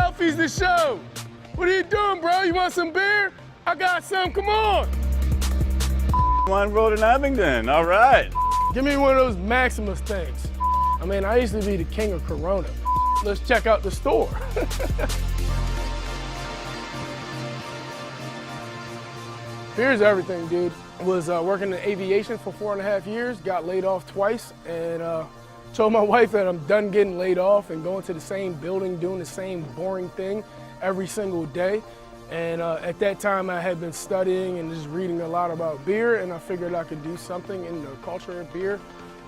Shelfies the show. What are you doing, bro? You want some beer? I got some, come on. Wine World in Abingdon, all right. Give me one of those Maximus things. I mean, I used to be the king of Corona. Let's check out the store. Beer's everything, dude. Was working in aviation for 4.5 years, got laid off twice, and told my wife that I'm done getting laid off and going to the same building, doing the same boring thing every single day. And at that time, I had been studying and just reading a lot about beer, and I figured I could do something in the culture of beer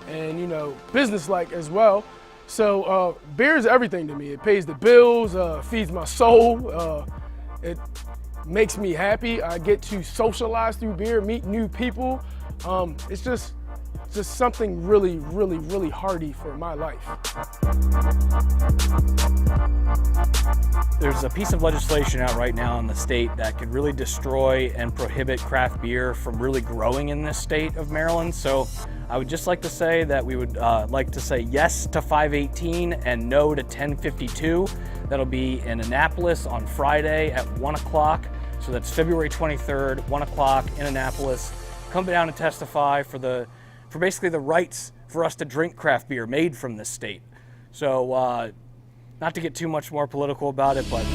and, you know, business-like as well. So beer is everything to me. It pays the bills, feeds my soul. It makes me happy. I get to socialize through beer, meet new people. It's just something really, really, really hearty for my life. There's a piece of legislation out right now in the state that could really destroy and prohibit craft beer from really growing in this state of Maryland. So I would just like to say that we would like to say yes to 518 and no to 1052. That'll be in Annapolis on Friday at 1 o'clock. So that's February 23rd, 1 o'clock in Annapolis. Come down and testify for basically the rights for us to drink craft beer made from this state. So not to get too much more political about it, but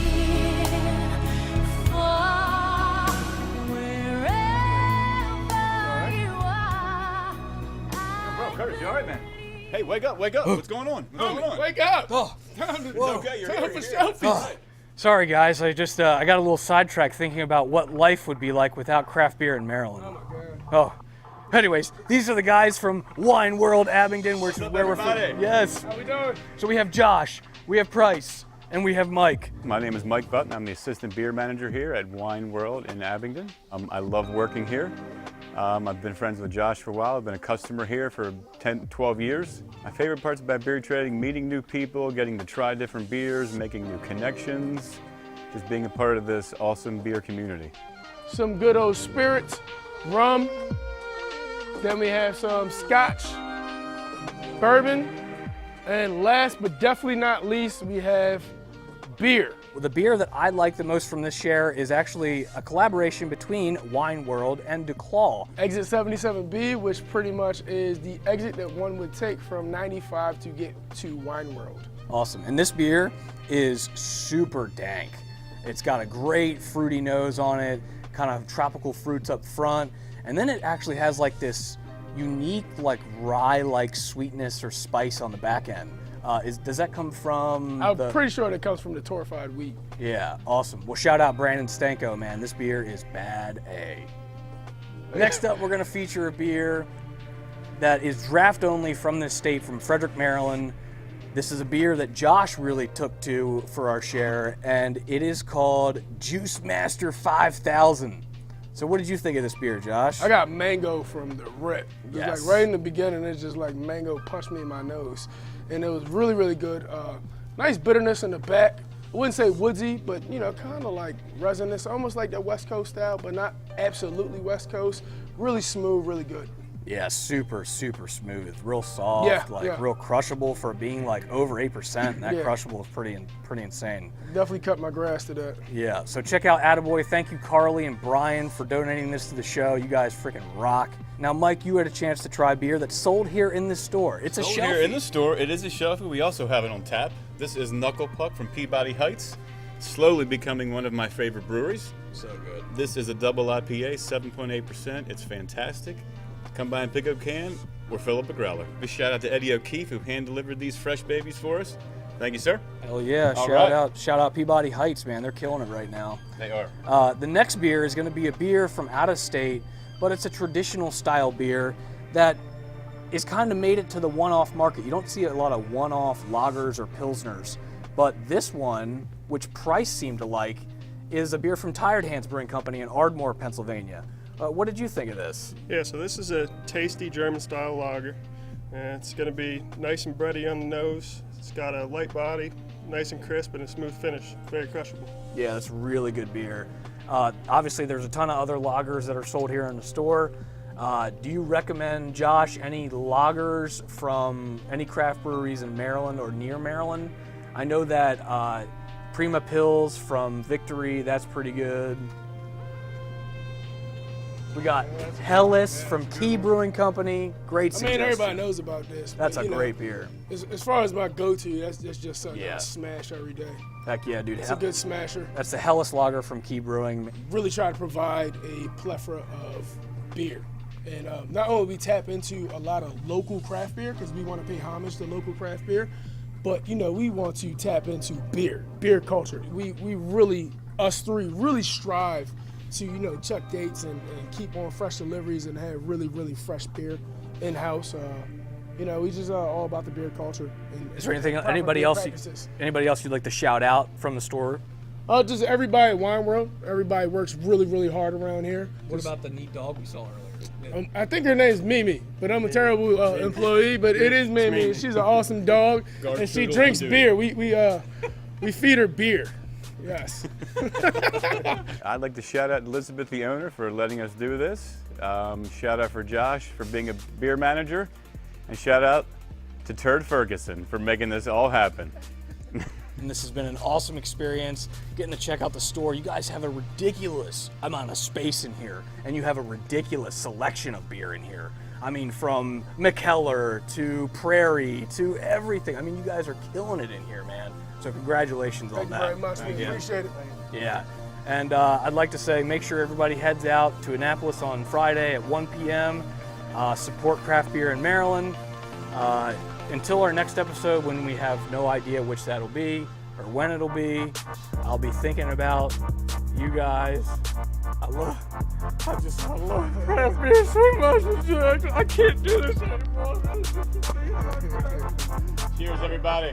Curtis, you all right, man? Hey, wake up, wake up. What's going on? What's going on? Wake up! oh, It's okay, you're Time here, for you're here. Shelfies. sorry guys, I just I got a little sidetracked thinking about what life would be like without craft beer in Maryland. Oh my God. Oh, anyways, these are the guys from Wine World Abingdon, which is up, where we're from. everybody? Yes. How we doing? So we have Josh, we have Price, and we have Mike. My name is Mike Button. I'm the assistant beer manager here at Wine World in Abingdon. I love working here. I've been friends with Josh for a while. I've been a customer here for 10, 12 years. My favorite parts about beer trading, meeting new people, getting to try different beers, making new connections, just being a part of this awesome beer community. Some good old spirits, rum. Then we have some scotch, bourbon, and last but definitely not least, we have beer. Well, the beer that I like the most from this share is actually a collaboration between Wine World and DuClaw. Exit 77B, which pretty much is the exit that one would take from 95 to get to Wine World. Awesome. And this beer is super dank. It's got a great fruity nose on it, kind of tropical fruits up front, and then it actually has like this unique like rye-like sweetness or spice on the back end. Does that come from I'm pretty sure that comes from the torrefied wheat. Yeah, awesome. Well, shout out Brandon Stanko, man. This beer is bad A. Next up, we're gonna feature a beer that is draft only from this state, from Frederick, Maryland. This is a beer that Josh really took to for our share, and it is called Juice Master 5000. So what did you think of this beer, Josh? I got mango from the rip. Just Yes. like right in the beginning, it's just like mango punched me in my nose. And it was really, really good. Nice bitterness in the back. I wouldn't say woodsy, but you know, kind of like resinous, almost like the West Coast style, but not absolutely West Coast. Really smooth, really good. Yeah, super, super smooth, real soft, Yeah, like yeah. real crushable for being like over 8%. And that Yeah. crushable is pretty insane. Definitely cut my grass to that. Yeah, so check out Attaboy. Thank you, Carly and Brian, for donating this to the show. You guys freaking rock. Now, Mike, you had a chance to try beer that's sold here in this store. It's a Over Shelfie. here in the store, it is a Shelfie. We also have it on tap. This is Knuckle Puck from Peabody Heights. Slowly becoming one of my favorite breweries. So good. This is a double IPA, 7.8%. It's fantastic. Come by and pick up a can or fill up a growler. Big shout out to Eddie O'Keefe, who hand delivered these fresh babies for us. Thank you, sir. Hell yeah! All Shout right. out Peabody Heights, man. They're killing it right now. They are. The next beer is going to be a beer from out of state, but it's a traditional style beer that is kind of made it to the one-off market. You don't see a lot of one-off lagers or pilsners, but this one, which Price seemed to like, is a beer from Tired Hands Brewing Company in Ardmore, Pennsylvania. What did you think of this? Yeah, so this is a tasty German-style lager. It's going to be nice and bready on the nose. It's got a light body, nice and crisp, and a smooth finish. Very crushable. Yeah, that's really good beer. Obviously, there's a ton of other lagers that are sold here in the store. Do you recommend, Josh, any lagers from any craft breweries in Maryland or near Maryland? I know that Prima Pills from Victory, that's pretty good. We got Hellas from Key Brewing Company, great I suggestion. mean, everybody knows about this. That's but, a you know, great beer. As far as my go-to, that's just something Yeah. I smash every day. Heck yeah, dude. It's a good smasher. That's the Hellas Lager from Key Brewing. Really try to provide a plethora of beer. And not only we tap into a lot of local craft beer, because we want to pay homage to local craft beer, but, you know, we want to tap into beer culture. We really, us three, really strive to, you know, check dates and keep on fresh deliveries and have really, really fresh beer in-house. You know, we just all about the beer culture. And Is there anything, proper anybody beer else practices. you'd like to shout out from the store? Just everybody at Wine World. Everybody works really, really hard around here. What about the neat dog we saw earlier? I think her name's Mimi, but I'm a terrible employee. But it is Mimi. She's an awesome dog, and she drinks beer. We feed her beer. Yes. I'd like to shout out Elizabeth, the owner, for letting us do this. Shout out for Josh for being a beer manager. And shout out to Turd Ferguson for making this all happen. And this has been an awesome experience, getting to check out the store. You guys have a ridiculous amount of space in here, and you have a ridiculous selection of beer in here. I mean, from McKellar to Prairie to everything. I mean, you guys are killing it in here, man. So congratulations on Thank you that. very much. We appreciate it. Yeah. And I'd like to say, make sure everybody heads out to Annapolis on Friday at 1 p.m. Support craft beer in Maryland. Until our next episode, when we have no idea which that'll be or when it'll be, I'll be thinking about you guys. I love craft beer so much. I can't do this anymore. Cheers, everybody.